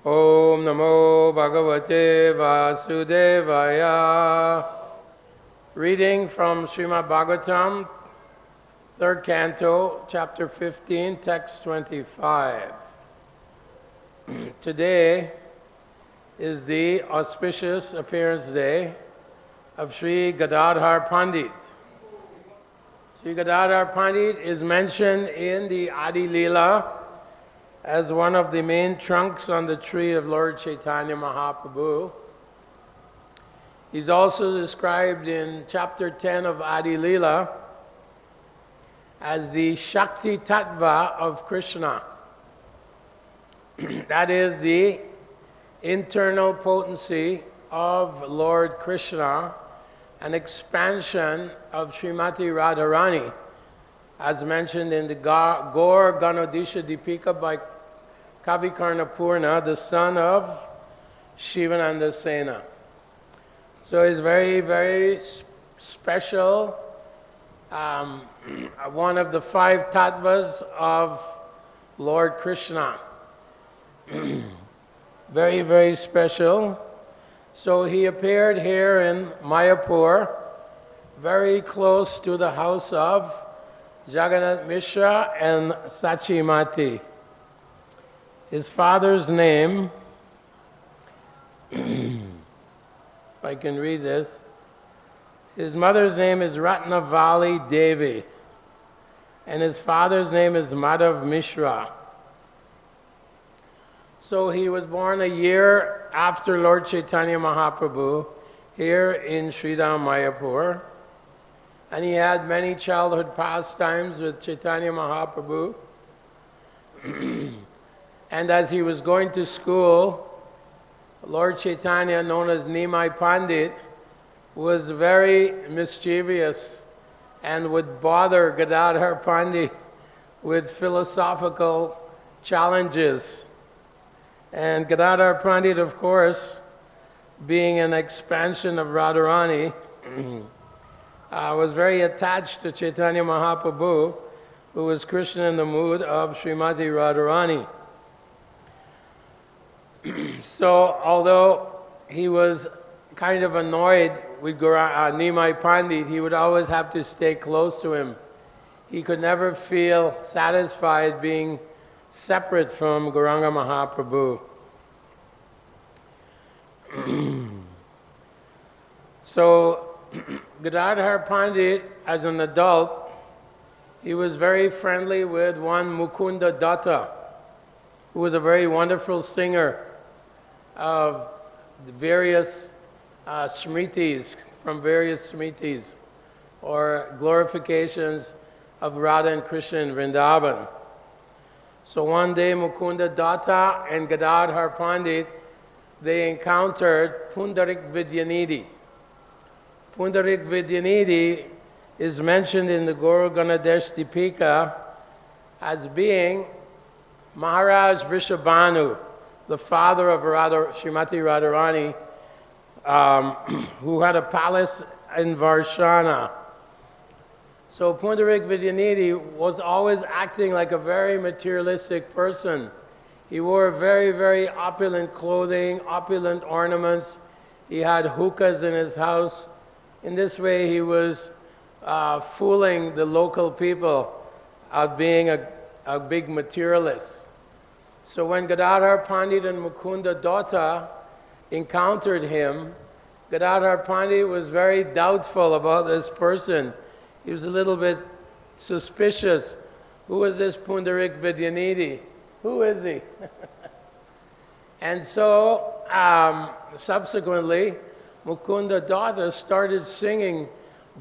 Om Namo Bhagavate Vasudevaya. Reading from Srimad Bhagavatam, 3rd Canto, Chapter 15, Text 25. Today is the auspicious appearance day of Sri Gadhadhar Pandit. Sri Gadhadhar Pandit is mentioned in the Adi Leela as one of the main trunks on the tree of Lord Chaitanya Mahaprabhu. He's also described in chapter 10 of Adi Leela as the Shakti Tattva of Krishna. That is the internal potency of Lord Krishna, an expansion of Srimati Radharani, as mentioned in the Gaur Ganodisha Deepika by Kavi Karnapurna, the son of Shivananda Sena. So he's very, very special, one of the 5 tattvas of Lord Krishna. Very, very special. So he appeared here in Mayapur, very close to the house of Jagannath Mishra and Sachimati. His father's name, if I can read this, his mother's name is Ratnavali Devi, and his father's name is Madhav Mishra. So he was born a year after Lord Chaitanya Mahaprabhu here in Sridham Mayapur. And he had many childhood pastimes with Chaitanya Mahaprabhu. And as he was going to school, Lord Chaitanya, known as Nimai Pandit, was very mischievous and would bother Gadadhar Pandit with philosophical challenges. And Gadadhar Pandit, of course, being an expansion of Radharani, was very attached to Chaitanya Mahaprabhu, who was Krishna in the mood of Srimati Radharani. So, although he was kind of annoyed with Nimai Pandit, he would always have to stay close to him. He could never feel satisfied being separate from Gauranga Mahaprabhu. So, Gadadhar Pandit, as an adult, he was very friendly with one Mukunda Datta, who was a very wonderful singer of the various smritis, from various smritis, or glorifications of Radha and Krishna in Vrindavan. So one day Mukunda Datta and Gadadhar Pandit, they encountered Pundarik Vidyanidhi. Pundarik Vidyanidhi is mentioned in the Gaur Ganadesh Deepika as being Maharaj Vrishabhanu, the father of Srimati Radharani, who had a palace in Varshana. So Pundarik Vidyanidhi was always acting like a very materialistic person. He wore very, very opulent clothing, opulent ornaments. He had hookahs in his house. In this way, he was fooling the local people of being a big materialist. So when Gadadhar Pandit and Mukunda Datta encountered him, Gadadhar Pandit was very doubtful about this person. He was a little bit suspicious. Who is this Pundarik Vidyanidhi? Who is he? And so, subsequently, Mukunda Datta started singing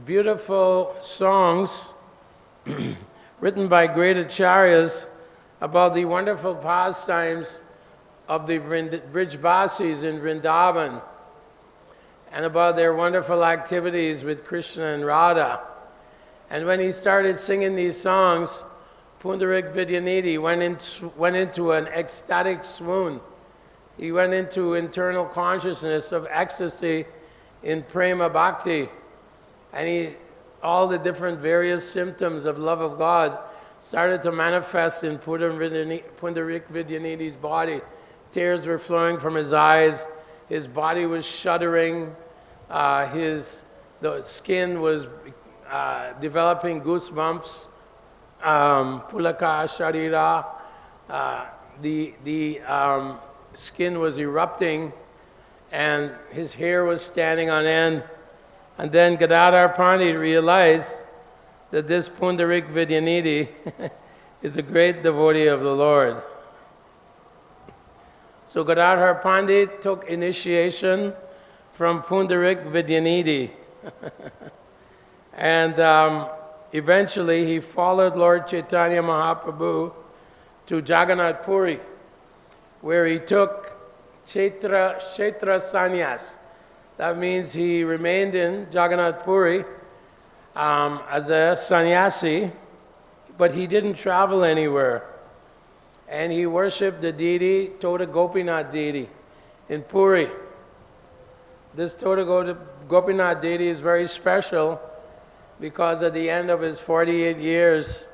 beautiful songs written by great acharyas about the wonderful pastimes of the Brijbasis in Vrindavan and about their wonderful activities with Krishna and Radha. And when he started singing these songs, Pundarik Vidyanidhi went into an ecstatic swoon. He went into internal consciousness of ecstasy in prema bhakti. And all the different various symptoms of love of God started to manifest in Pundarik Vidyanidhi's body. tears were flowing from his eyes, his body was shuddering, the skin was developing goosebumps, pulaka sharira, the skin was erupting, and his hair was standing on end. And then Gadhadhar Pandit realized that this Pundarik Vidyanidhi is a great devotee of the Lord. So Gadhadhar Pandit took initiation from Pundarik Vidyanidhi. And eventually he followed Lord Chaitanya Mahaprabhu to Jagannath Puri, where he took Kshetra Sannyas. That means he remained in Jagannath Puri as a sannyasi, but he didn't travel anywhere. And he worshipped the deity, Tota Gopinath deity, in Puri. This Tota Gopinath deity is very special because at the end of his 48 years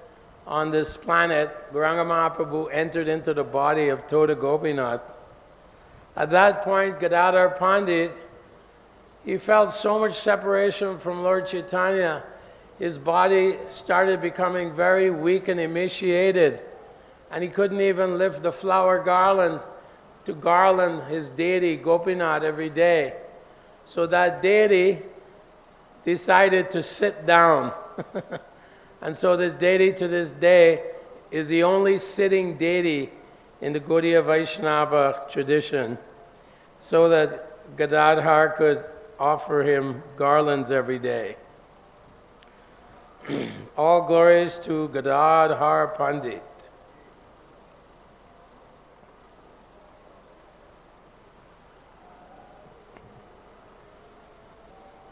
on this planet, Gauranga Mahaprabhu entered into the body of Tota Gopinath. At that point, Gadhadhar Pandit, he felt so much separation from Lord Chaitanya, his body started becoming very weak and emaciated, and he couldn't even lift the flower garland to garland his deity, Gopinath, every day. So that deity decided to sit down. And so this deity to this day is the only sitting deity in the Gaudiya Vaishnava tradition, so that Gadadhar could offer him garlands every day. All glories to Gadadhar Pandit.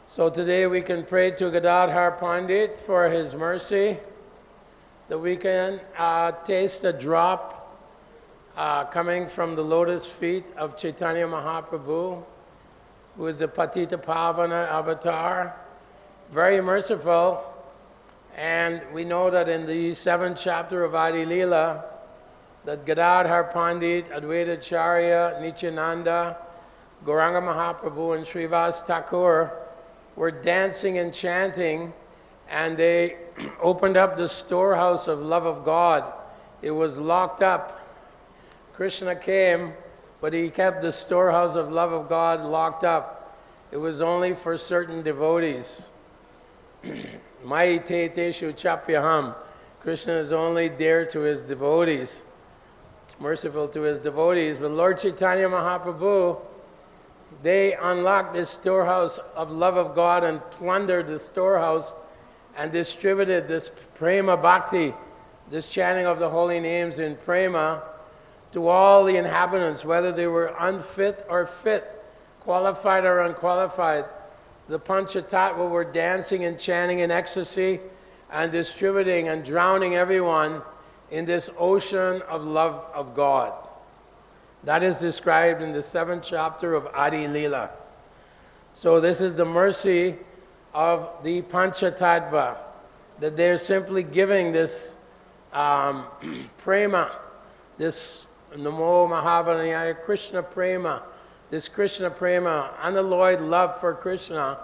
So today we can pray to Gadadhar Pandit for his mercy, that we can taste a drop coming from the lotus feet of Chaitanya Mahaprabhu, who is the Patita Pavana avatar, very merciful. And we know that in the 7th chapter of Adi Leela, that Gadadhar Pandit, Advaita Acharya, Nityananda, Gauranga Mahaprabhu, and Srivas Thakur were dancing and chanting, and they opened up the storehouse of love of God. It was locked up. Krishna came, but he kept the storehouse of love of God locked up. It was only for certain devotees. Mai te teshu chapyaham. Krishna is only dear to his devotees, merciful to his devotees. But Lord Chaitanya Mahaprabhu, they unlocked this storehouse of love of God and plundered the storehouse and distributed this prema bhakti, this chanting of the holy names in prema, to all the inhabitants, whether they were unfit or fit, qualified or unqualified. The Panchatattva were dancing and chanting in ecstasy and distributing and drowning everyone in this ocean of love of God. That is described in the 7th chapter of Adi Leela. So this is the mercy of the Panchatattva, that they're simply giving this prema, this Namo Mahavanayaya Krishna prema, this Krishna prema, unalloyed love for Krishna.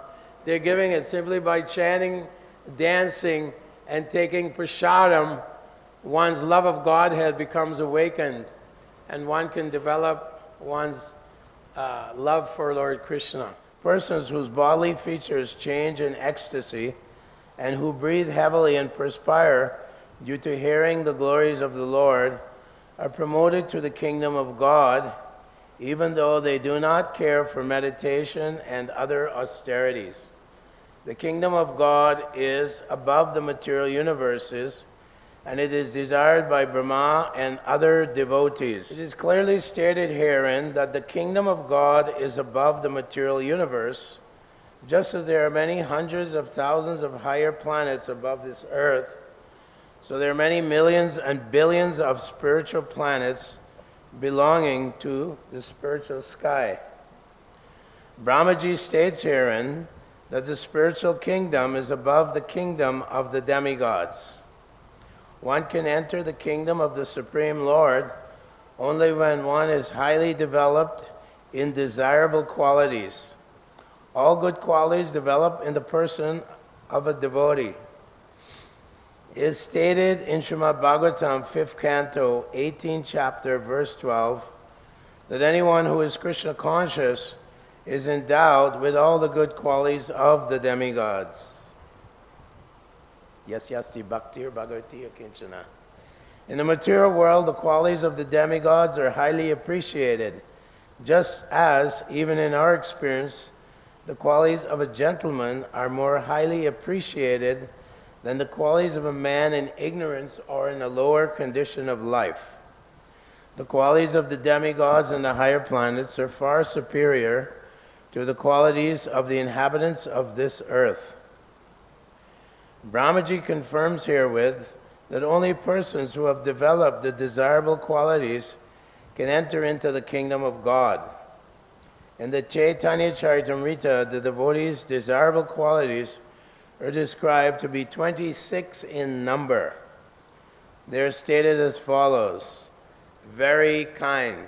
They're giving it simply by chanting, dancing, and taking prasadam. One's love of Godhead becomes awakened, and one can develop one's love for Lord Krishna. Persons whose bodily features change in ecstasy and who breathe heavily and perspire due to hearing the glories of the Lord are promoted to the kingdom of God, even though they do not care for meditation and other austerities. The kingdom of God is above the material universes, and it is desired by Brahma and other devotees. It is clearly stated herein that the kingdom of God is above the material universe, just as there are many hundreds of thousands of higher planets above this earth. So there are many millions and billions of spiritual planets belonging to the spiritual sky. Brahmaji states herein that the spiritual kingdom is above the kingdom of the demigods. One can enter the kingdom of the Supreme Lord only when one is highly developed in desirable qualities. All good qualities develop in the person of a devotee. It is stated in Srimad Bhagavatam, 5th canto, 18th chapter, verse 12, that anyone who is Kṛṣṇa conscious is endowed with all the good qualities of the demigods. Yes, yasti bhaktir bhagavati akinchana. In the material world, the qualities of the demigods are highly appreciated, just as, even in our experience, the qualities of a gentleman are more highly appreciated than the qualities of a man in ignorance or in a lower condition of life. The qualities of the demigods and the higher planets are far superior to the qualities of the inhabitants of this earth. Brahmaji confirms herewith that only persons who have developed the desirable qualities can enter into the kingdom of God. In the Chaitanya Charitamrita, the devotees' desirable qualities are described to be 26 in number. They are stated as follows: very kind.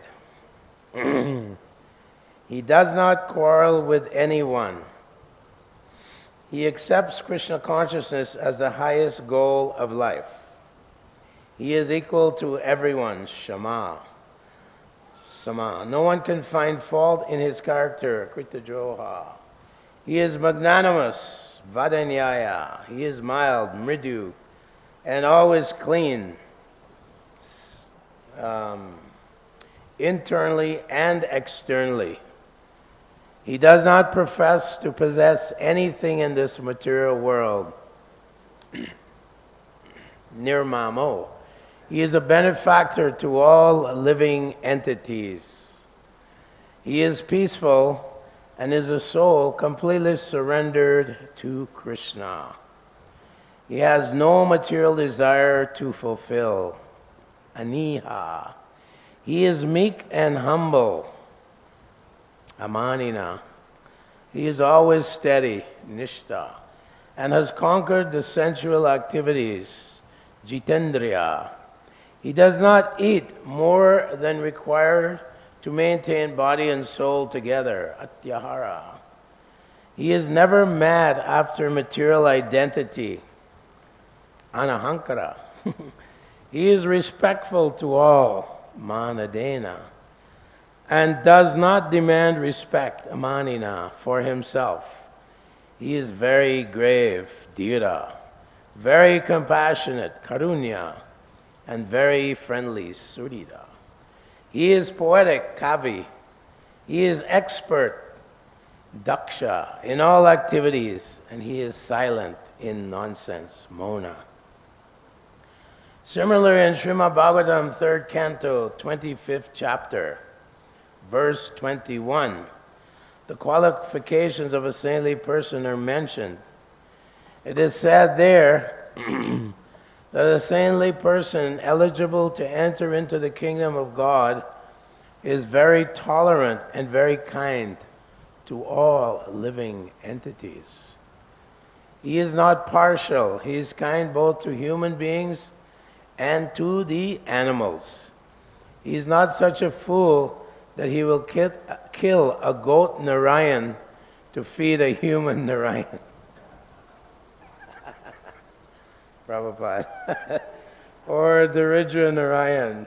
He does not quarrel with anyone. He accepts Kṛṣṇa consciousness as the highest goal of life. He is equal to everyone, Shama. Sama. No one can find fault in his character, Kritajoha. He is magnanimous, Vadanyaya. He is mild, Mridu, and always clean, internally and externally. He does not profess to possess anything in this material world. Nirmamo. He is a benefactor to all living entities. He is peaceful and is a soul completely surrendered to Krishna. He has no material desire to fulfill. Aniha. He is meek and humble. Amanina. He is always steady, Nishta, and has conquered the sensual activities, Jitendriya. He does not eat more than required to maintain body and soul together, Atyahara. He is never mad after material identity, Anahankara. He is respectful to all, Manadena, and does not demand respect, Amanina, for himself. He is very grave, Dhira, very compassionate, Karunya, and very friendly, Surida. He is poetic, Kavi. He is expert, Daksha, in all activities, and he is silent in nonsense, Mona. Similarly, in Srimad Bhagavatam, 3rd canto, 25th chapter, verse 21, the qualifications of a saintly person are mentioned. It is said there that a saintly person eligible to enter into the kingdom of God is very tolerant and very kind to all living entities. He is not partial. He is kind both to human beings and to the animals. He is not such a fool that he will kill a goat Narayan to feed a human Narayan. Prabhupada. Or Daridra Narayan.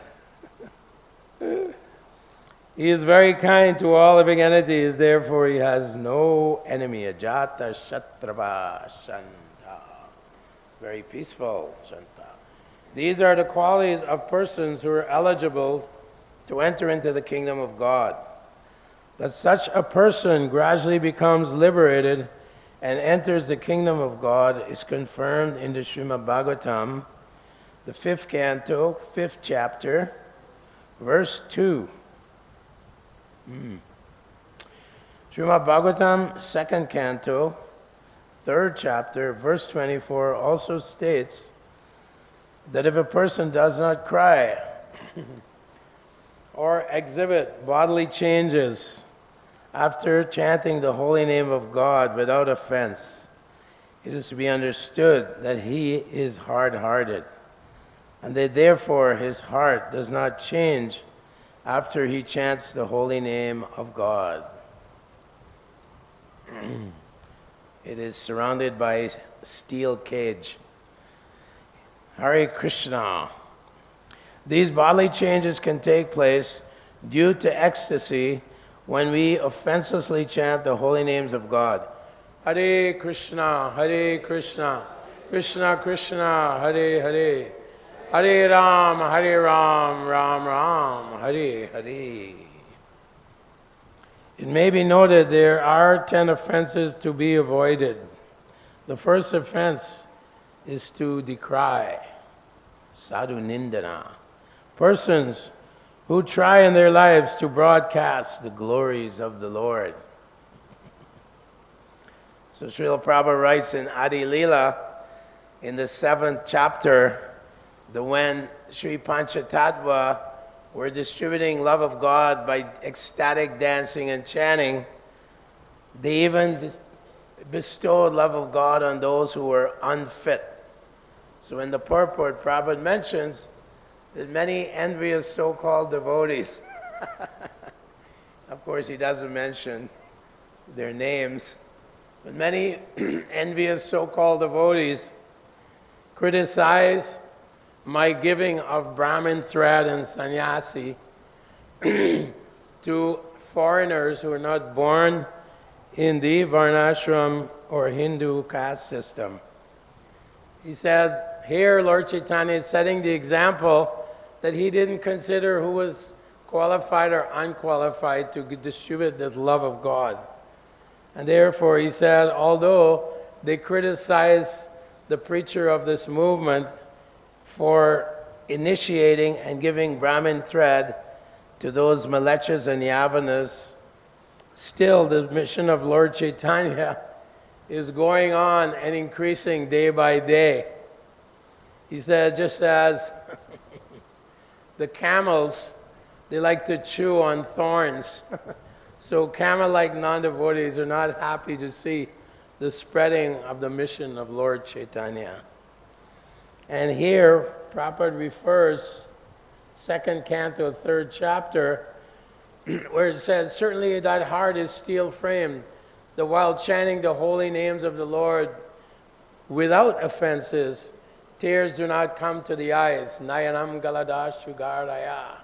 He is very kind to all living entities, therefore he has no enemy. Ajata Shatrava Shanta. Very peaceful, Shanta. These are the qualities of persons who are eligible to enter into the kingdom of God. That such a person gradually becomes liberated and enters the kingdom of God is confirmed in the Srimad Bhagavatam, the 5th canto, 5th chapter, verse 2. Srimad Bhagavatam, 2nd canto, 3rd chapter, verse 24 also states that if a person does not cry or exhibit bodily changes after chanting the holy name of God without offense, it is to be understood that he is hard-hearted, and that therefore his heart does not change after he chants the holy name of God. It is surrounded by steel cage. Hare Krishna. These bodily changes can take place due to ecstasy when we offenselessly chant the holy names of God. Hare Krishna, Krishna Krishna, Hare Hare, Hare Ram, Ram Ram, Hare Hare. It may be noted there are 10 offenses to be avoided. The first offense is to decry, sadhu nindana, persons who try in their lives to broadcast the glories of the Lord. So Srila Prabhupada writes in Adi Leela, in the 7th chapter, that when Sri Panchatattva were distributing love of God by ecstatic dancing and chanting, they even bestowed love of God on those who were unfit. So in the purport, Prabhupada mentions that many envious so-called devotees, of course he doesn't mention their names, but many envious so-called devotees criticize my giving of Brahmin thread and sannyasi to foreigners who are not born in the Varnashram or Hindu caste system. He said, here Lord Chaitanya is setting the example that he didn't consider who was qualified or unqualified to distribute the love of God. And therefore he said, although they criticize the preacher of this movement for initiating and giving Brahmin thread to those Malechas and Yavanas, still the mission of Lord Chaitanya is going on and increasing day by day. He said, just as the camels, they like to chew on thorns. So camel-like non-devotees are not happy to see the spreading of the mission of Lord Chaitanya. And here, Prabhupada refers, 2nd canto, 3rd chapter, where it says, certainly that heart is steel-framed, that while chanting the holy names of the Lord without offenses, tears do not come to the eyes. Nayanam galada shugaraya,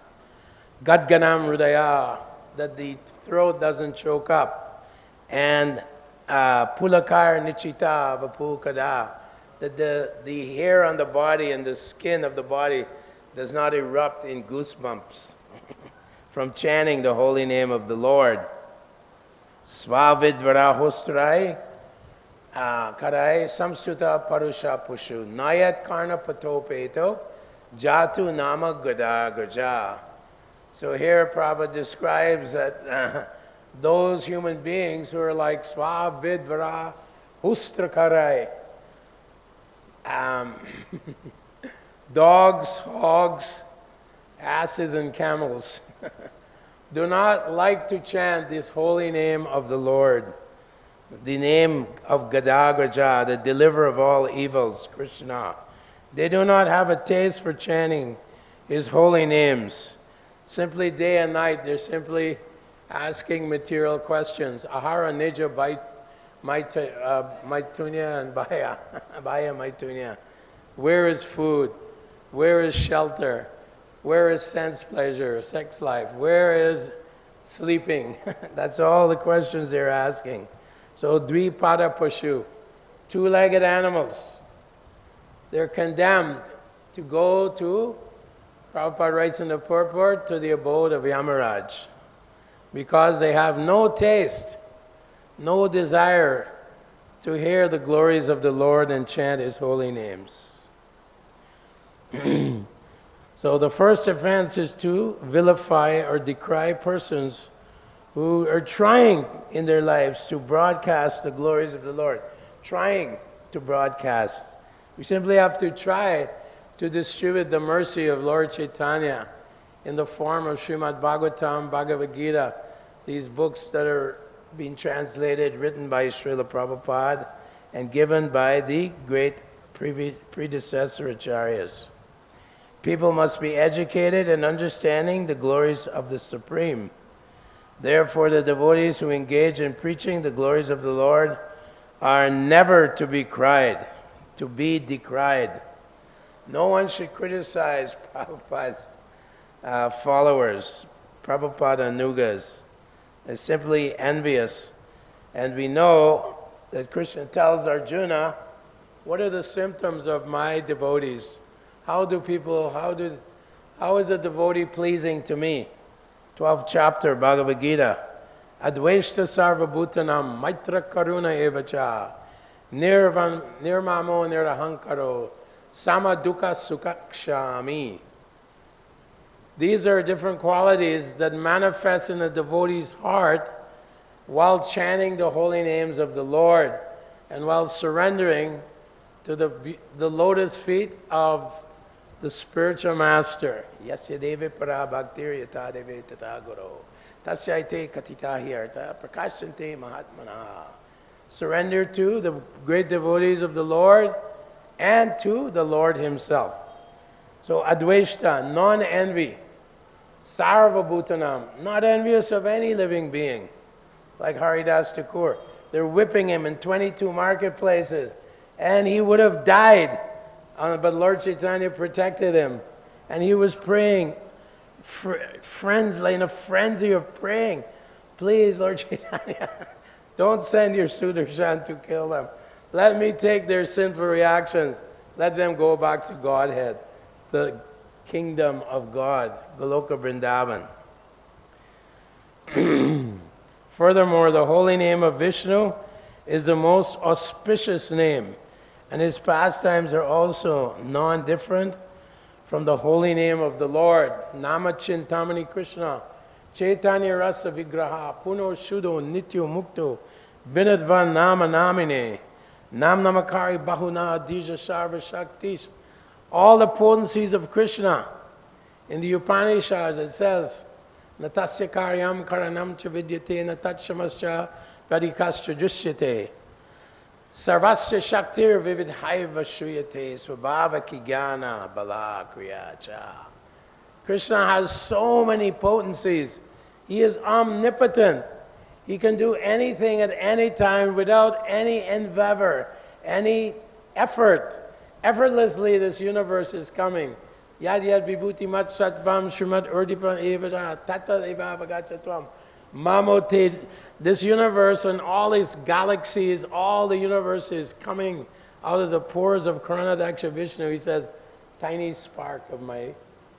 gadganam rudaya, that the throat doesn't choke up. And pulakar nichita vapukada, that the hair on the body and the skin of the body does not erupt in goosebumps from chanting the holy name of the Lord. Svavidvara hostrai karai samsuta parusha pushu nayat karna patopeto jatu nama gada gaja. So here Prabhupada describes that those human beings who are like svavidvara hustrakarai, dogs, hogs, asses and camels do not like to chant this holy name of the Lord, the name of Gadhadhar, the deliverer of all evils, Krishna. They do not have a taste for chanting his holy names. Simply day and night, they're simply asking material questions. Ahara nija maitunya and bhaya, bhaya maitunya. Where is food? Where is shelter? Where is sense pleasure, sex life? Where is sleeping? That's all the questions they're asking. So dvipada pashu, two-legged animals, they're condemned to go to, Prabhupada writes in the purport, to the abode of Yamaraj, because they have no taste, no desire to hear the glories of the Lord and chant his holy names. So the first offense is to vilify or decry persons who are trying in their lives to broadcast the glories of the Lord. Trying to broadcast. We simply have to try to distribute the mercy of Lord Chaitanya in the form of Srimad Bhagavatam, Bhagavad Gita, these books that are being translated, written by Srila Prabhupada and given by the great predecessor acharyas. People must be educated in understanding the glories of the Supreme. Therefore, the devotees who engage in preaching the glories of the Lord are never to be decried. No one should criticize Prabhupada's followers, Prabhupada Anugas. They're simply envious. And we know that Krishna tells Arjuna, what are the symptoms of my devotees? How is a devotee pleasing to me? 12th chapter, Bhagavad Gita. Advaishta sarvabhutanam maitra karuna evacha nirmamo nirahankaro sama dukkha sukakshami. These are different qualities that manifest in a devotee's heart while chanting the holy names of the Lord and while surrendering to the lotus feet of the spiritual master. Yasya deve para bhaktir yata deve tata guru tasyaite katitahi arta prakashante mahatmana. Surrender to the great devotees of the Lord and to the Lord himself. So advaishta, non-envy. Sarva bhutanam, not envious of any living being. Like Haridas Thakur. They're whipping him in 22 marketplaces. And he would have died. But Lord Chaitanya protected him. And he was praying. Friends, in a frenzy of praying. Please, Lord Chaitanya, don't send your Sudarshan to kill them. Let me take their sinful reactions. Let them go back to Godhead, the kingdom of God, Goloka Vrindavan. Furthermore, the holy name of Vishnu is the most auspicious name, and his pastimes are also non-different from the holy name of the Lord. Nama Chintamani Krishna, Chaitanya Rasa Vigraha, Puno Shuddho Nityo Mukto, Vinadvan Nama Namine, Nam Namakari Bahuna Dija Sarva Shaktis. All the potencies of Krishna. In the Upanishads it says, Natasya karyam karanam cha vidyate natatsamascha gadikascha drishyate sarvasya shaktir vividhaiva shriyate svabhava kigyana bala kriyacha. Krishna has so many potencies. He is omnipotent. He can do anything at any time without any endeavor, any effort. Effortlessly, this universe is coming. Yad yad vibhuti mat satvam srimad urdhipan evada tata eva avagachatvam mamote. This universe and all these galaxies, all the universe is coming out of the pores of Kṛṣṇa Vishnu. He says, tiny spark of my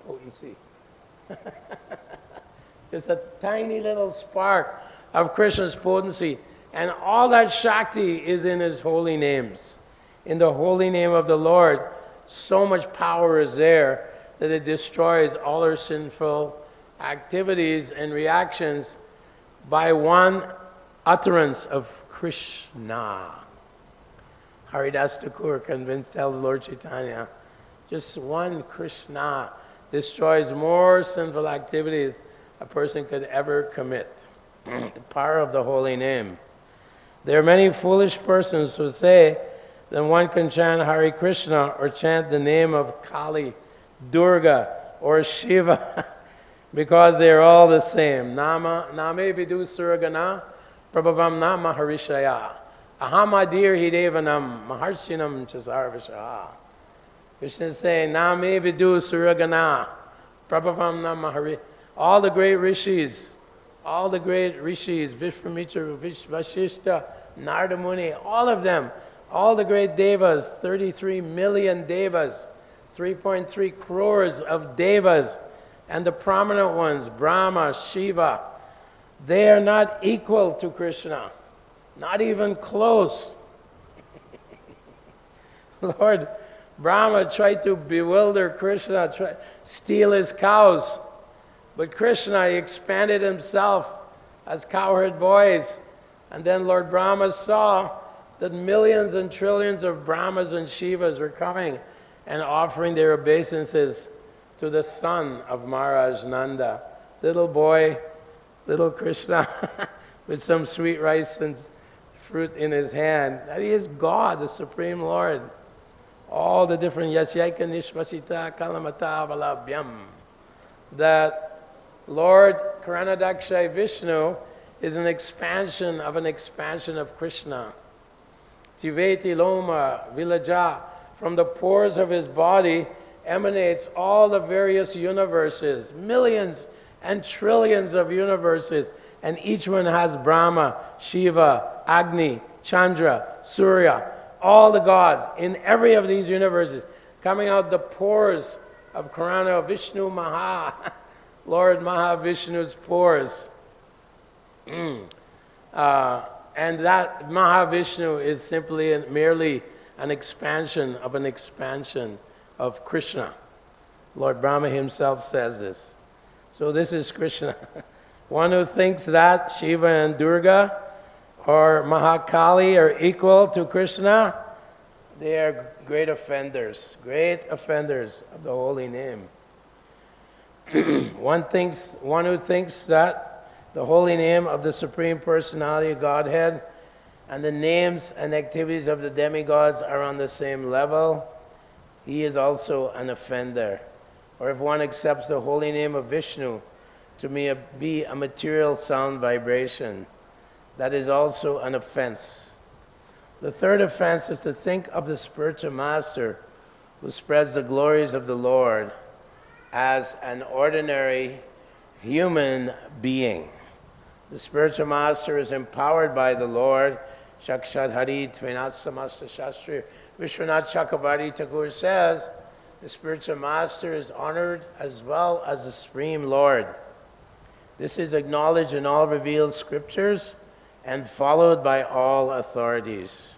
potency. Just a tiny little spark of Krishna's potency. And all that Shakti is in his holy names. In the holy name of the Lord, so much power is there that it destroys all our sinful activities and reactions by one utterance of Krishna. Haridas Thakur tells Lord Chaitanya, just one Krishna destroys more sinful activities a person could ever commit. The power of the holy name. There are many foolish persons who say, then one can chant Hare Krishna or chant the name of Kali, Durga, or Shiva, because they're all the same. Name vidu suragana, prabhavam nama harishaya, ahamadir hidevanam, maharshinam chasarvashaha. Krishna is saying, Name vidu suragana, prabhavam nama hari. All the great rishis, Vishwamitra, Vashishta, Narada Muni, all of them, all the great devas, 33 million devas, 3.3 crores of devas, and the prominent ones, Brahma, Shiva, they are not equal to Krishna, not even close. Lord Brahma tried to bewilder Krishna, steal his cows, but Krishna, he expanded himself as cowherd boys, and then Lord Brahma saw that millions and trillions of Brahmas and Shivas were coming and offering their obeisances to the son of Maharaj Nanda. Little boy, little Krishna, with some sweet rice and fruit in his hand. That he is God, the Supreme Lord. all the different Yasyaika Nishmasita Kalamata Valabhyam, that Lord Karanadakshay Vishnu is an expansion of Krishna. Tiveti Loma Vilaja, from the pores of his body emanates all the various universes, millions and trillions of universes, and each one has Brahma, Shiva, Agni, Chandra, Surya, all the gods in every of these universes, coming out the pores of Karana Vishnu Maha, Lord Mahavishnu's pores. And that Mahavishnu is simply and merely an expansion of Krishna. Lord Brahma himself says this. So this is Krishna. One who thinks that Shiva and Durga or Mahakali are equal to Krishna, they are great offenders of the holy name. One who thinks that the holy name of the Supreme Personality of Godhead and the names and activities of the demigods are on the same level, he is also an offender. Or if one accepts the holy name of Vishnu to be a material sound vibration, that is also an offense. The third offense is to think of the spiritual master who spreads the glories of the Lord as an ordinary human being. The spiritual master is empowered by the Lord. Shakshad Hari Tvinat Samasta Shastri Vishwanath Chakravarti Thakur says, the spiritual master is honored as well as the Supreme Lord. This is acknowledged in all revealed scriptures and followed by all authorities.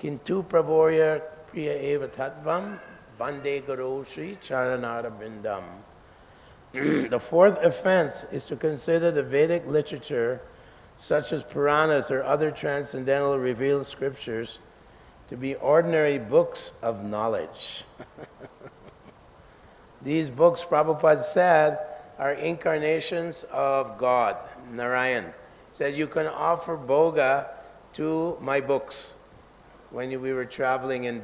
Kintu Prabhoya Priya Eva Tattvam Bande Guru Sri Charanara Bindam. The fourth offense is to consider the Vedic literature, such as Puranas or other transcendental revealed scriptures, to be ordinary books of knowledge. These books, Prabhupada said, are incarnations of God, Narayan. He said, you can offer bhoga to my books. When we were traveling in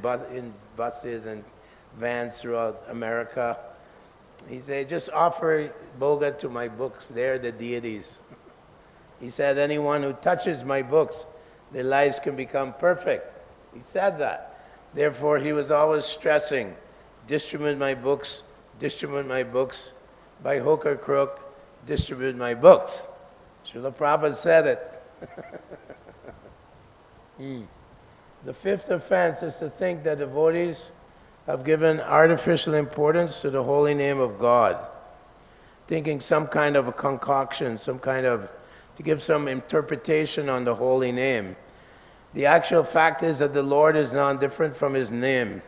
buses and vans throughout America, he said, just offer bhoga to my books. They're the deities. He said, anyone who touches my books, their lives can become perfect. He said that. Therefore, he was always stressing, distribute my books, by hook or crook, distribute my books. Srila Prabhupada said it. The fifth offense is to think that devotees have given artificial importance to the holy name of God, thinking some kind of a concoction, to give some interpretation on the holy name. The actual fact is that the Lord is non-different from his name.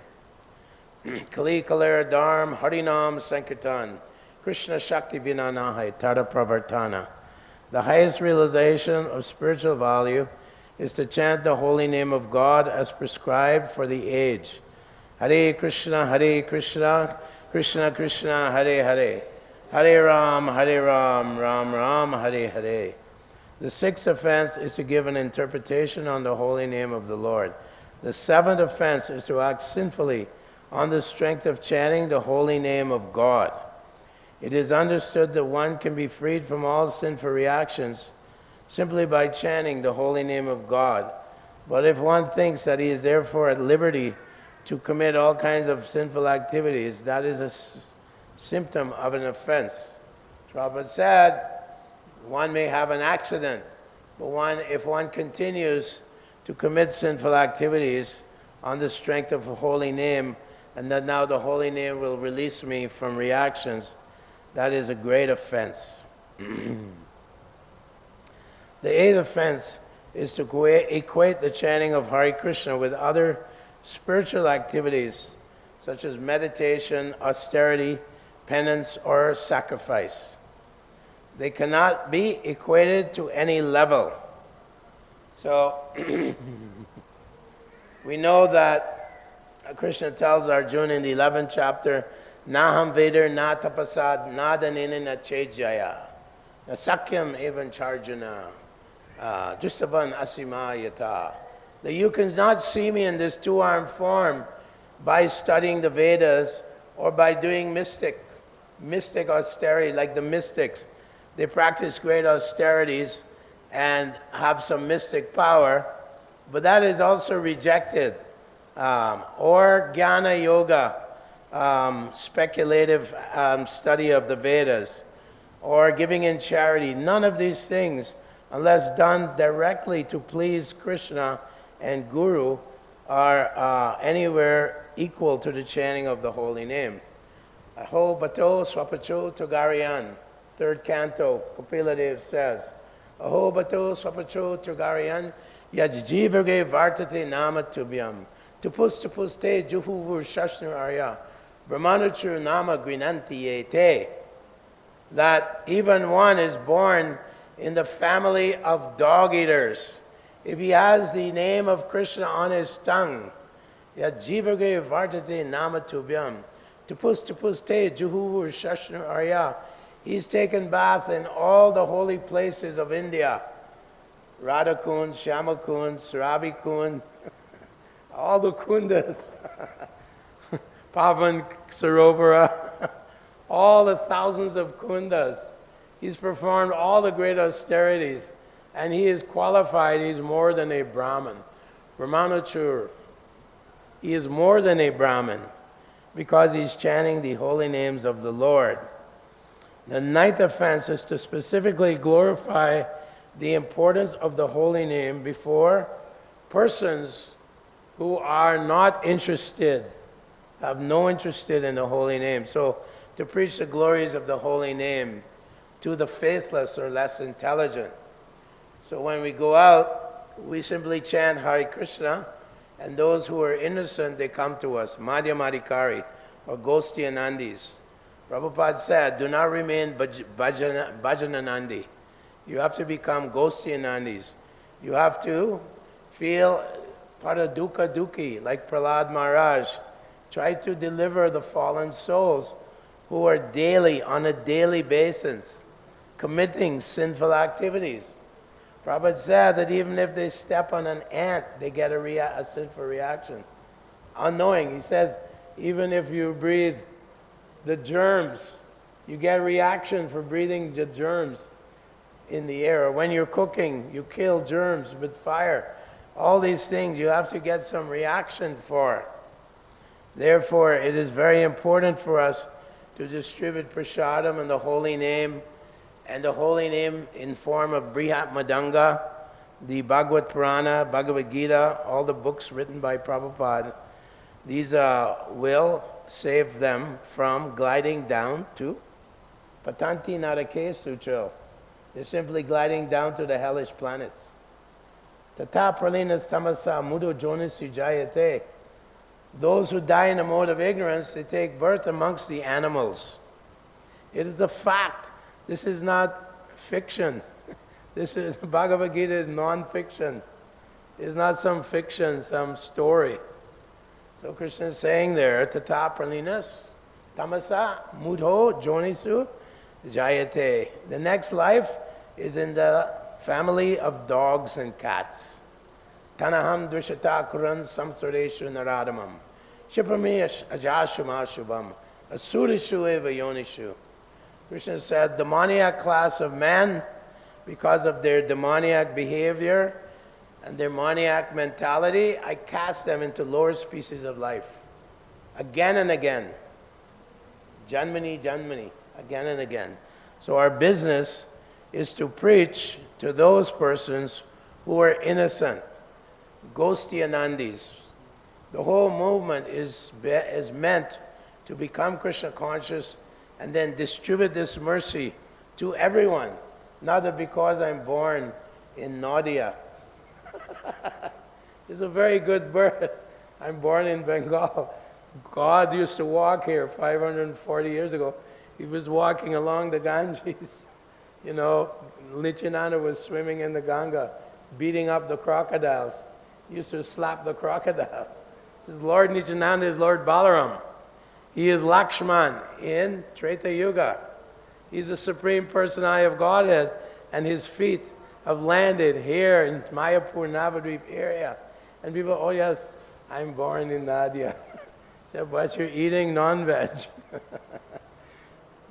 Kali Kalera Dharm Harinam Sankirtan Krishna Shakti Vinanahai Tara Pravartana. The highest realization of spiritual value is to chant the holy name of God as prescribed for the age. Hare Krishna, Krishna Krishna, Hare Hare. Hare Ram, Ram Ram, Hare Hare. The sixth offense is to give an interpretation on the holy name of the Lord. The seventh offense is to act sinfully on the strength of chanting the holy name of God. It is understood that one can be freed from all sinful reactions simply by chanting the holy name of God. But if one thinks that he is therefore at liberty to commit all kinds of sinful activities, that is a symptom of an offense. Prabhupada said, one may have an accident, but if one continues to commit sinful activities on the strength of a holy name, and that now the holy name will release me from reactions, that is a great offense. The eighth offense is to equate the chanting of Hare Krishna with other spiritual activities, such as meditation, austerity, penance, or sacrifice. They cannot be equated to any level. So, we know that Krishna tells Arjuna in the 11th chapter, Naham Vedar na tapasad na danina na chejaya na sakyam evan charjuna jusavan asima yata. That you cannot see me in this two-armed form by studying the Vedas or by doing mystic austerity, like the mystics. They practice great austerities and have some mystic power, but that is also rejected. Or Jnana Yoga, speculative study of the Vedas, or giving in charity. None of these things, unless done directly to please Krishna and Guru, are anywhere equal to the chanting of the holy name. Aho bato swapacho togariyan, third canto, Kapila says, Aho bato swapacho togariyan, yajjivage vartate nama tubhyam, tupus te juhuvur shashnu arya, brahmanuchur nama grinanti ete. That even one is born in the family of dog eaters, if he has the name of Krishna on his tongue, yajjivage vartate nama tubhyam, tupus te juhuvur shashnu arya, he's taken bath in all the holy places of India. Radha Kund, Shama Kund, Sarabi Kund, all the kundas, Pavan Sarovara, all the thousands of kundas. He's performed all the great austerities, and he is qualified. He's more than a Brahmin. Brahmanuchur. He is more than a Brahmin because he's chanting the holy names of the Lord. The ninth offense is to specifically glorify the importance of the holy name before persons who are not interested, have no interest in the holy name. So to preach the glories of the holy name to the faithless or less intelligent. So when we go out, we simply chant Hare Krishna, and those who are innocent, they come to us, Madhyamadikari or Gostianandis. Prabhupada said, do not remain Bhajananandi. You have to become Gostianandis. You have to feel Paradukha Dukhi, like Prahlad Maharaj. Try to deliver the fallen souls who are daily, on a daily basis, committing sinful activities. Prabhupada said that even if they step on an ant, they get a sinful reaction. Unknowing, he says, even if you breathe the germs, you get a reaction for breathing the germs in the air. Or when you're cooking, you kill germs with fire. All these things you have to get some reaction for. Therefore, it is very important for us to distribute prasadam and the holy name, and the holy name in form of Brihat Madanga, the Bhagavad Purana, Bhagavad Gita, all the books written by Prabhupada. These will save them from gliding down to Patanti Narake Sucho. They're simply gliding down to the hellish planets. Tata pralinas tamasa mudo jonis sujayate. Those who die in the mode of ignorance, they take birth amongst the animals. It is a fact. This is not fiction. This is Bhagavad Gita is non-fiction. It's not some fiction, some story. So Krishna is saying there, Tata pralinas tamasa mudho jonisu jayate. The next life is in the family of dogs and cats. Tanaham dvishata kuran samsareshu naradamam. Shipami ajashuma shubham. Asurishu eva yonishu. Krishna said, the demoniac class of men, because of their demoniac behavior and their demoniac mentality, I cast them into lower species of life. Again and again. Janmani, Janmani. Again and again. So our business is to preach to those persons who are innocent. Gostianandis. The whole movement is meant to become Kṛṣṇa conscious and then distribute this mercy to everyone. Not that because I'm born in Nadia. It's a very good birth. I'm born in Bengal. God used to walk here 540 years ago. He was walking along the Ganges. You know, Nityananda was swimming in the Ganga, beating up the crocodiles. He used to slap the crocodiles. His Lord Nityananda is Lord Balaram. He is Lakshman in Treta Yuga. He's the Supreme Personality of Godhead, and his feet have landed here in Mayapur, Navadvip area. And people, oh yes, I'm born in Nadia. said, but you're eating non-veg.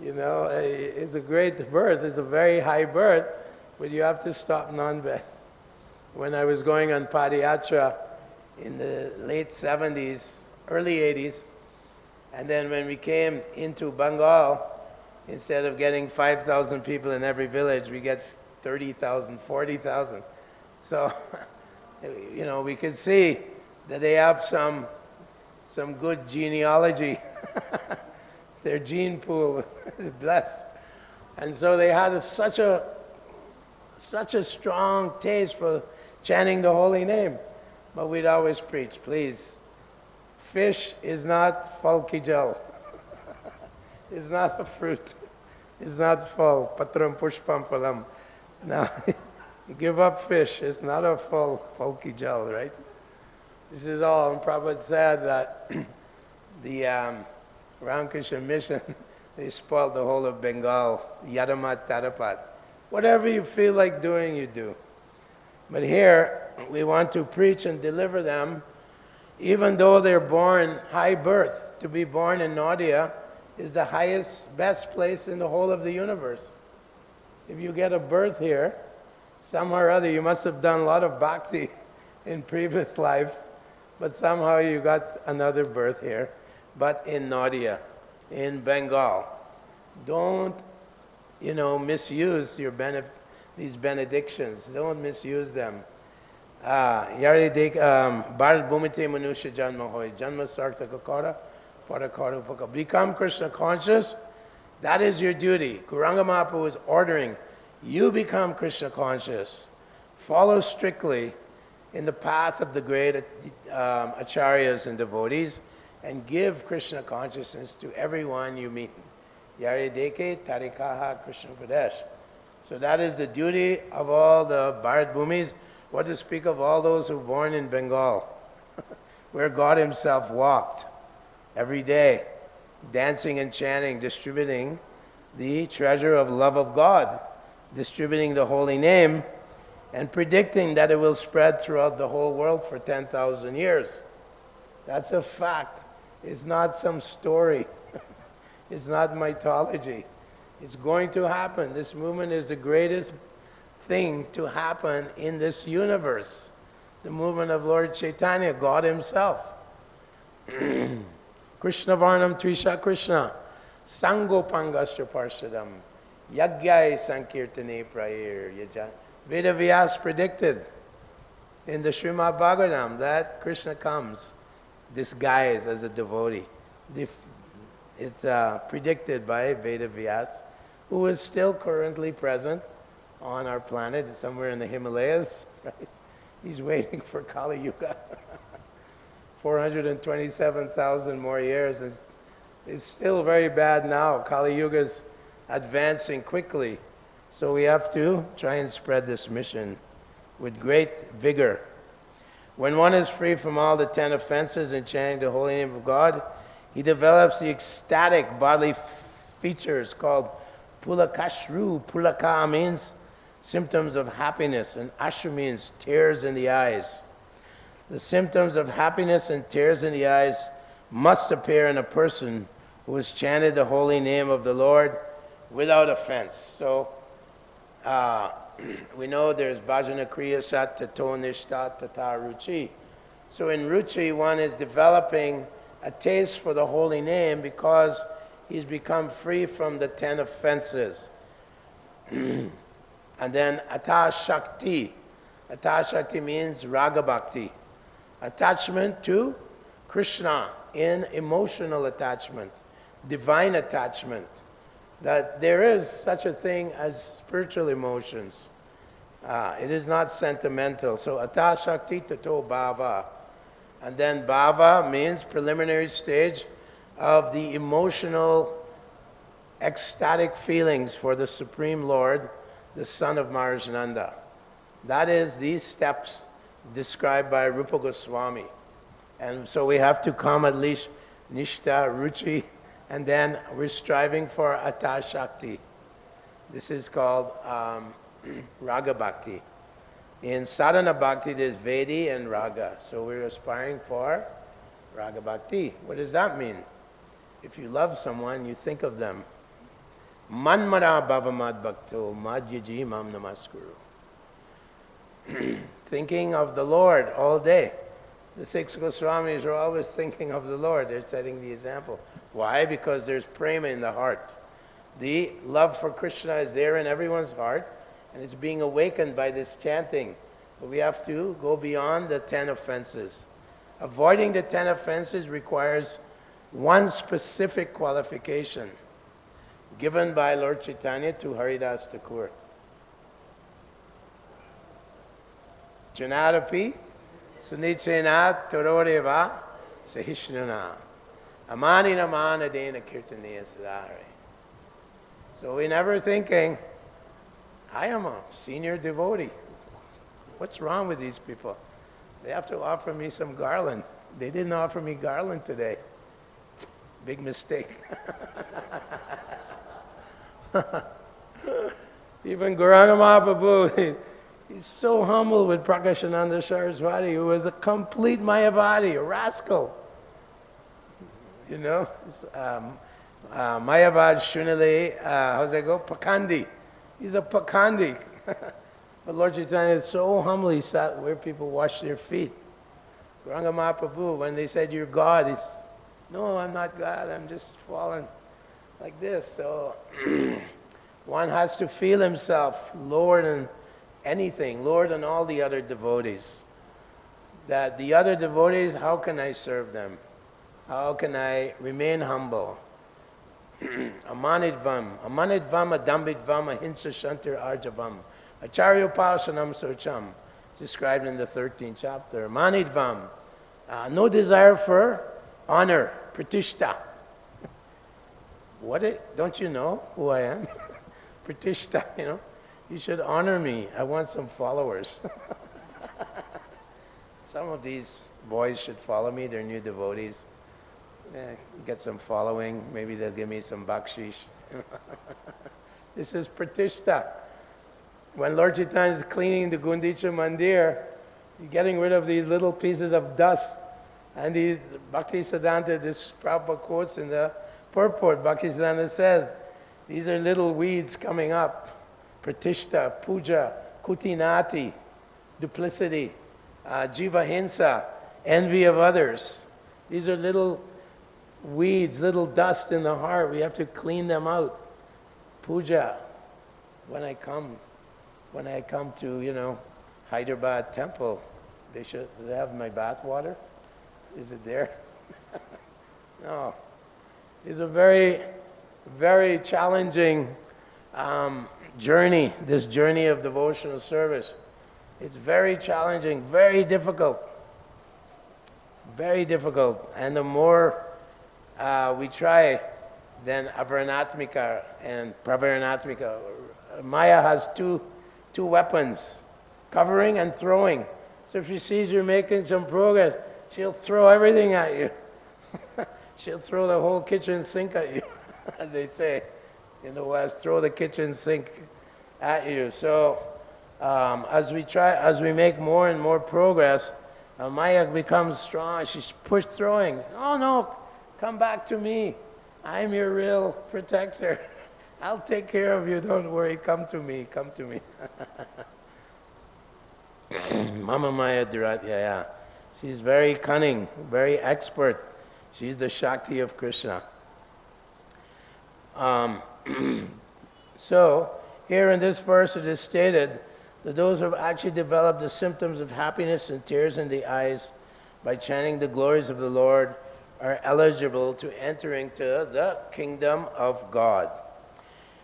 You know, it's a great birth. It's a very high birth, but you have to stop non-veg. When I was going on Padayatra in the late 70s, early 80s, and then when we came into Bengal, instead of getting 5,000 people in every village, we get 30,000, 40,000. So, you know, we could see that they have some good genealogy. Their gene pool is blessed. And so they had such a strong taste for chanting the holy name. But we'd always preach, please, fish is not phal ki jal. It's not a fruit. It's not phal. Patram pushpam phalam. Now, you give up fish. It's not a phal ki jal, right? This is all. And Prabhupada said that the Ramakrishna mission, they spoiled the whole of Bengal. Yadamat Tadapat. Whatever you feel like doing, you do. But here, we want to preach and deliver them, even though they're born high birth. To be born in Nadia is the highest, best place in the whole of the universe. If you get a birth here, somehow or other, you must have done a lot of bhakti in previous life, but somehow you got another birth here, but in Nadia, in Bengal. Don't, you know, misuse your these benedictions. Don't misuse them. Yari dek Bharat Bhumite Manusha Janma Hoy, Janma Sartaka Kara, Parakara Upaka. Become Kṛṣṇa conscious. That is your duty. Gauranga Mahaprabhu is ordering you become Kṛṣṇa conscious. Follow strictly in the path of the great acharyas and devotees, and give Kṛṣṇa consciousness to everyone you meet. Yari deke tarikaha Kṛṣṇa Pradesh. So that is the duty of all the Bharat Bhumis. What to speak of all those who were born in Bengal, where God himself walked every day, dancing and chanting, distributing the treasure of love of God, distributing the holy name, and predicting that it will spread throughout the whole world for 10,000 years. That's a fact. It's not some story. It's not mythology. It's going to happen. This movement is the greatest thing to happen in this universe. The movement of Lord Chaitanya, God himself. Krishna Varnam Trisha Krishna, Sangopangastra Parshadam, Yagyai Sankirtane Prayer Yajan. Veda Vyas predicted in the Srimad Bhagavatam that Krishna comes disguised as a devotee. It's predicted by Veda Vyas, who is still currently present on our planet. It's somewhere in the Himalayas, right? He's waiting for Kali Yuga. 427,000 more years. It's still very bad now. Kali Yuga is advancing quickly. So we have to try and spread this mission with great vigor. When one is free from all the 10 offenses in chanting the holy name of God, he develops the ecstatic bodily features called pulakashru. Pulaka means symptoms of happiness, and ashru means tears in the eyes. The symptoms of happiness and tears in the eyes must appear in a person who has chanted the holy name of the Lord without offense. So we know there's bhajana kriya sat tato nishta tata ruchi. So in ruchi, one is developing a taste for the holy name because he's become free from the 10 offenses. And then Ata Shakti. Ata Shakti means Raga Bhakti. Attachment to Krishna in emotional attachment, divine attachment. That there is such a thing as spiritual emotions. It is not sentimental. So Ata Shakti Tato Bhava. And then Bhava means preliminary stage of the emotional, ecstatic feelings for the Supreme Lord, the son of Maharaj Nanda. That is these steps described by Rupa Goswami. And so we have to come at least Nishta, Ruchi, and then we're striving for Ata Shakti. This is called Raga Bhakti. In Sadhana Bhakti there's Vedi and Raga. So we're aspiring for Raga Bhakti. What does that mean? If you love someone, you think of them. Manmara bhavamad bhakto madhyaji mam namaskuru. Thinking of the Lord all day. The 6 Goswamis are always thinking of the Lord. They're setting the example. Why? Because there's prema in the heart. The love for Krishna is there in everyone's heart, and it's being awakened by this chanting. But we have to go beyond the 10 offenses. Avoiding the 10 offenses requires one specific qualification given by Lord Chaitanya to Haridas Thakur. Janadapi Sunichena Tororeva Sahishnuna Amanina Manadena Kirtaniya Sadhari. So we're never thinking, I am a senior devotee. What's wrong with these people? They have to offer me some garland. They didn't offer me garland today. Big mistake. Even Gauranga Mahaprabhu, he's so humble with Prakashananda Saraswati, who was a complete Mayavadi, a rascal. You know, Mayavad Shunali, how's that go? Pakandi. He's a Pakandi. But Lord Chaitanya is so humble, he sat where people wash their feet. Gauranga Mahaprabhu, when they said, you're God, he's, no, I'm not God, I'm just fallen like this. So one has to feel himself lower than anything, lower than all the other devotees. That the other devotees, how can I serve them? How can I remain humble? Amanidvam, adambidvam, ahimsa shantir arjavam, acharyopasanam surcham. It's described in the 13th chapter. Amanidvam, no desire for honor, pratishta. Don't you know who I am? Pratishta, you know. You should honor me. I want some followers. Some of these boys should follow me. They're new devotees. Get some following. Maybe they'll give me some bakshish. This is pratishta. When Lord Chaitanya is cleaning the Gundicha Mandir, he's getting rid of these little pieces of dust. And these Bhaktisiddhanta, this Prabhupada quotes in the purport, Bhaktisiddhanta says, these are little weeds coming up. Pratishta, puja, kutinati, duplicity, jivahinsa, envy of others. These are little weeds, little dust in the heart. We have to clean them out. Puja. When I come to, you know, Hyderabad temple, they have my bath water. Is it there? No. It's a very, very challenging journey, this journey of devotional service. It's very challenging, very difficult. Very difficult. And the more we try, then avaranatmika and pravaranatmika. Maya has two weapons, covering and throwing. So if she sees you're making some progress, she'll throw everything at you. She'll throw the whole kitchen sink at you, as they say in the West, throw the kitchen sink at you. So as we make more and more progress, Maya becomes strong. She's throwing. Oh no, come back to me. I'm your real protector. I'll take care of you. Don't worry. Come to me. Come to me. Mama Maya Dhiratyaya. She's very cunning, very expert. She's the Shakti of Krishna. So, here in this verse it is stated that those who have actually developed the symptoms of happiness and tears in the eyes by chanting the glories of the Lord are eligible to enter into the kingdom of God.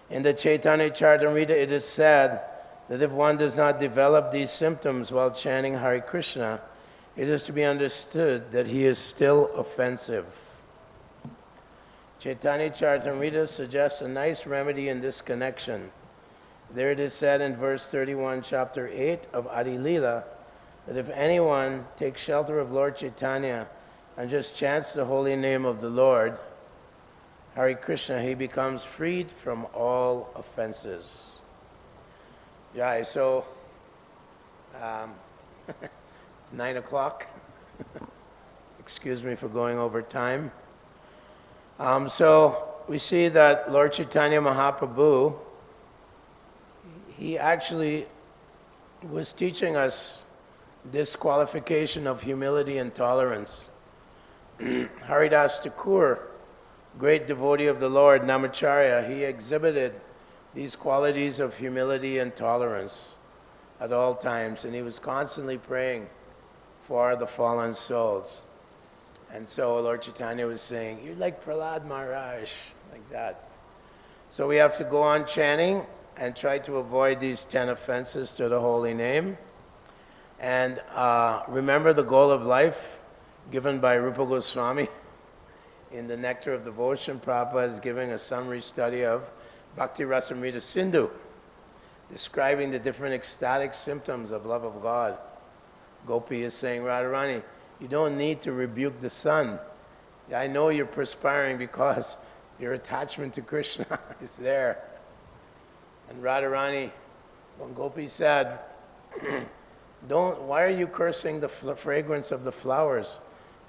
In the Chaitanya Charitamrita it is said that if one does not develop these symptoms while chanting Hare Krishna, it is to be understood that he is still offensive. Chaitanya Charitamrita suggests a nice remedy in this connection. There it is said in verse 31, chapter 8 of Adi Lila, that if anyone takes shelter of Lord Chaitanya and just chants the holy name of the Lord, Hare Krishna, he becomes freed from all offenses. Yeah, so it's 9 o'clock. Excuse me for going over time. So we see that Lord Chaitanya Mahaprabhu, he actually was teaching us this qualification of humility and tolerance. Haridas Thakur, great devotee of the Lord, Namacharya, he exhibited these qualities of humility and tolerance at all times, and he was constantly praying for the fallen souls. And so Lord Chaitanya was saying, you're like Prahlad Maharaj, like that. So we have to go on chanting and try to avoid these 10 offenses to the holy name. And remember the goal of life given by Rupa Goswami in the Nectar of Devotion. Prabhupada is giving a summary study of Bhakti Rasamrita Sindhu, describing the different ecstatic symptoms of love of God. Gopi is saying, Radharani, you don't need to rebuke the sun. I know you're perspiring because your attachment to Krishna is there. And Radharani, when Gopi said, why are you cursing the fragrance of the flowers?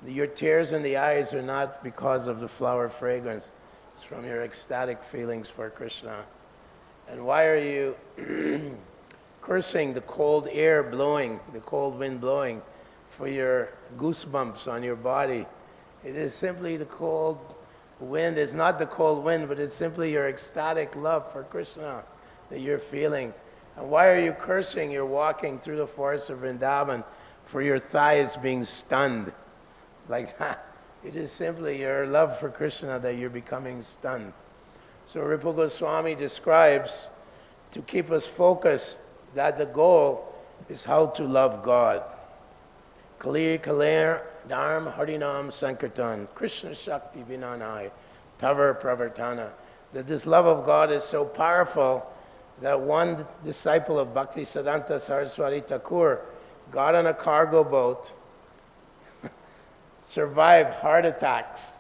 Your tears in the eyes are not because of the flower fragrance. It's from your ecstatic feelings for Krishna. And why are you cursing the cold air blowing, the cold wind blowing, for your goosebumps on your body? It is simply the cold wind. It's not the cold wind, but it's simply your ecstatic love for Krishna that you're feeling. And why are you cursing? You're walking through the forest of Vrindavan for your thighs being stunned like that. It is simply your love for Krishna that you're becoming stunned. So Rupa Goswami describes, to keep us focused, that the goal is how to love God. Kalir Kalir Dharm Harinam Sankirtan Krishna Shakti Vinanai Tavar Pravartana. That this love of God is so powerful that one disciple of Bhakti Siddhanta Saraswati Thakur got on a cargo boat, survived heart attacks,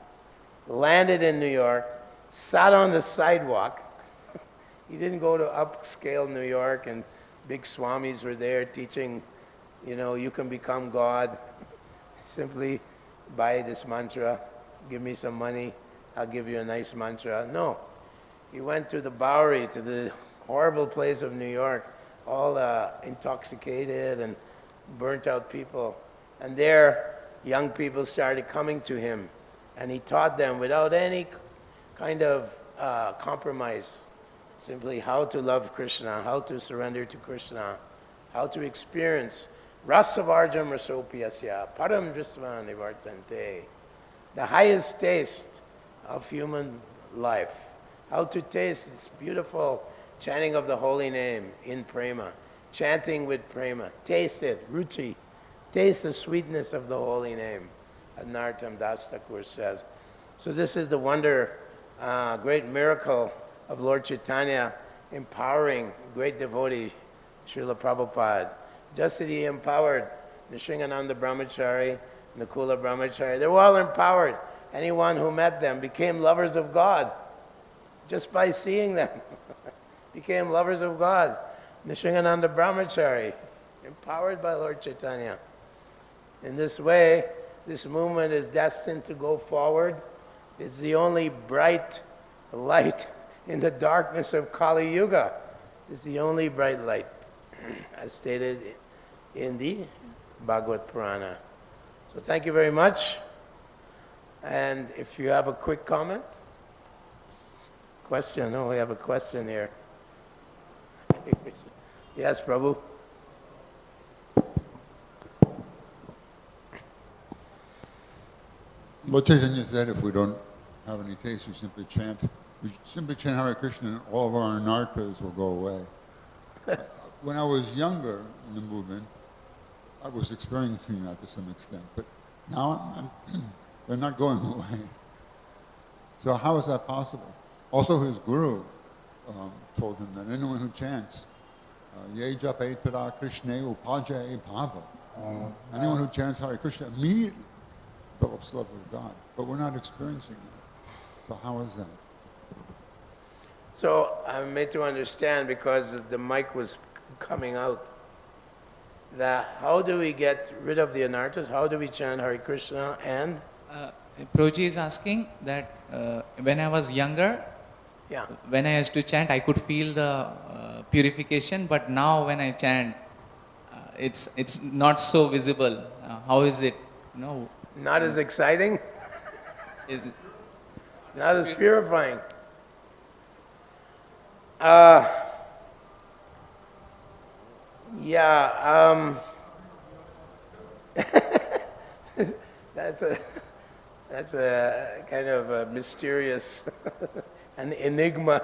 landed in New York, sat on the sidewalk. He didn't go to upscale New York and big swamis were there teaching, you can become God. Simply buy this mantra, give me some money, I'll give you a nice mantra. No. He went to the Bowery, to the horrible place of New York, all intoxicated and burnt out people. And there, young people started coming to him, and he taught them without any kind of compromise, simply how to love Krishna, how to surrender to Krishna, how to experience rasavarjam rasopiyasya param drisva nivartante, the highest taste of human life, how to taste this beautiful chanting of the holy name in prema, chanting with prema, taste it, ruchi, taste the sweetness of the holy name, as Narottam Das Thakur says. So this is the wonder, great miracle of Lord Chaitanya empowering great devotee, Srila Prabhupada. Just as he empowered Nrsingananda Brahmachari, Nakula Brahmachari, they were all empowered. Anyone who met them became lovers of God just by seeing them. Became lovers of God. Nrsingananda Brahmachari, empowered by Lord Chaitanya. In this way, this movement is destined to go forward. It's the only bright light in the darkness of Kali Yuga. It's the only bright light, as stated in the Bhagavad Purana. So thank you very much. And if you have a quick comment, question. Oh, we have a question here. Yes, Prabhu. Lord Chaitanya said if we don't have any taste, we simply chant Hare Krishna and all of our anarthas will go away. When I was younger in the movement, I was experiencing that to some extent, but now they're not going away. So how is that possible? Also his guru told him that anyone who chants, Ye jape tada Krishna upajaye bhava, anyone who chants Hare Krishna immediately develops love of God, but we're not experiencing that. So how is that? So I'm made to understand because the mic was coming out. how do we get rid of the anarthas? How do we chant Hare Krishna? And Prabhuji is asking that when I was younger, yeah, when I used to chant, I could feel the purification, but now when I chant, it's not so visible. How is it? No, not as exciting, is, not as purifying. Yeah, that's a kind of a mysterious an enigma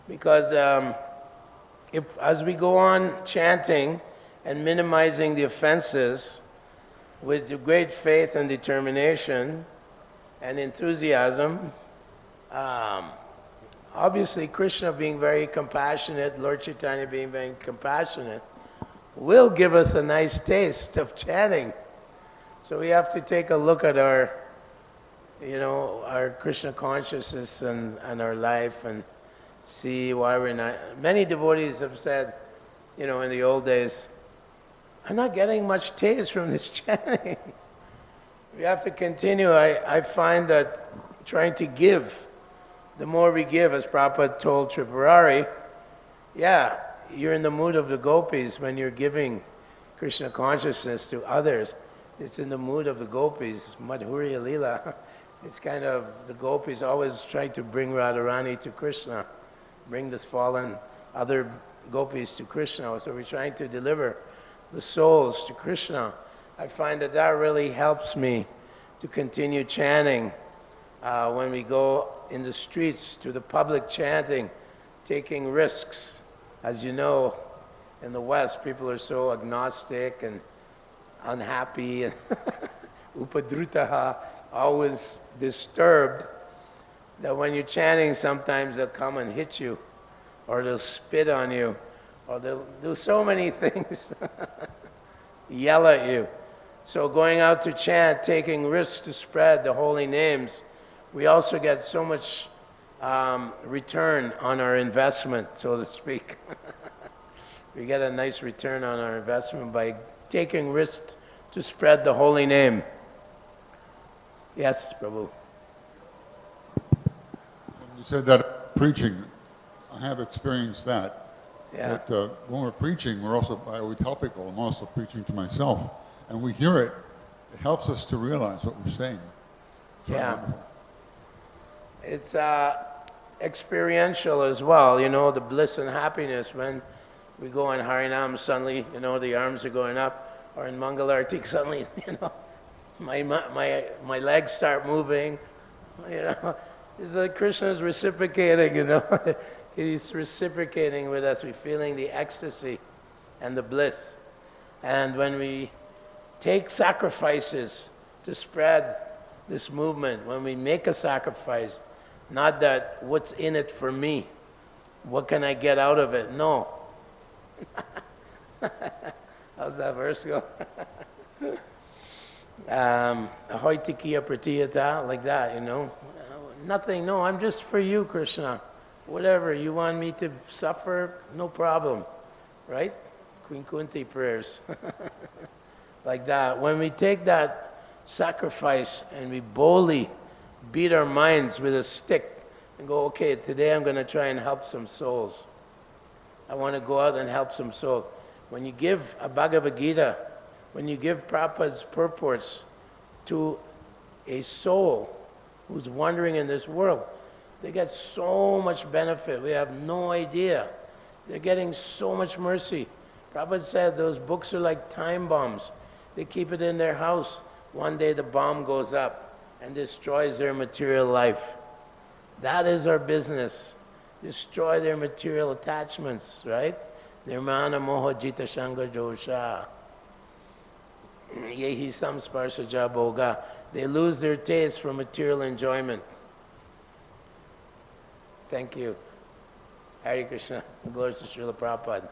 because if as we go on chanting and minimizing the offenses with great faith and determination and enthusiasm, obviously Krishna being very compassionate, Lord Chaitanya being very compassionate, will give us a nice taste of chanting. So we have to take a look at our, our Kṛṣṇa consciousness and our life and see why we're not. Many devotees have said, in the old days, I'm not getting much taste from this chanting. We have to continue. I find that trying to give, the more we give, as Prabhupada told Tripurari, yeah, you're in the mood of the gopis when you're giving Kṛṣṇa consciousness to others. It's in the mood of the gopis, Madhurya Lila. It's kind of the gopis always try to bring Radharani to Krishna, bring this fallen other gopis to Krishna. So we're trying to deliver the souls to Krishna. I find that really helps me to continue chanting. When we go in the streets to the public chanting, taking risks. As you know, in the West, people are so agnostic and unhappy and upadrutaha, always disturbed, that when you're chanting, sometimes they'll come and hit you, or they'll spit on you, or they'll do so many things, yell at you. So going out to chant, taking risks to spread the holy names, we also get so much return on our investment, so to speak. We get a nice return on our investment by taking risks to spread the holy name. Yes, Prabhu. You said that preaching, I have experienced that. Yeah. But when we're preaching, we tell people, I'm also preaching to myself. And we hear it, it helps us to realize what we're saying. It's very wonderful. It's experiential as well, the bliss and happiness when we go in Harinam, suddenly, the arms are going up, or in Mangalartik, suddenly, my legs start moving, It's like Krishna's reciprocating, He's reciprocating with us. We're feeling the ecstasy and the bliss. And when we take sacrifices to spread this movement, when we make a sacrifice, not that what's in it for me, what can I get out of it? No. How's that verse go? Ahoitikiya pratiyata, like that, Nothing, no, I'm just for you, Krishna. Whatever, you want me to suffer, no problem. Right? Queen Kunti prayers. Like that. When we take that sacrifice and we boldly beat our minds with a stick and go, okay, today I'm going to try and help some souls. I want to go out and help some souls. When you give a Bhagavad Gita, when you give Prabhupada's purports to a soul who's wandering in this world, they get so much benefit. We have no idea. They're getting so much mercy. Prabhupada said those books are like time bombs. They keep it in their house. One day the bomb goes up and destroys their material life. That is our business. Destroy their material attachments, right? Nirmana moha jita shanga dosha. Yehi samsparsaja bhoga. They lose their taste for material enjoyment. Thank you. Hare Krishna. Glory to Srila Prabhupada.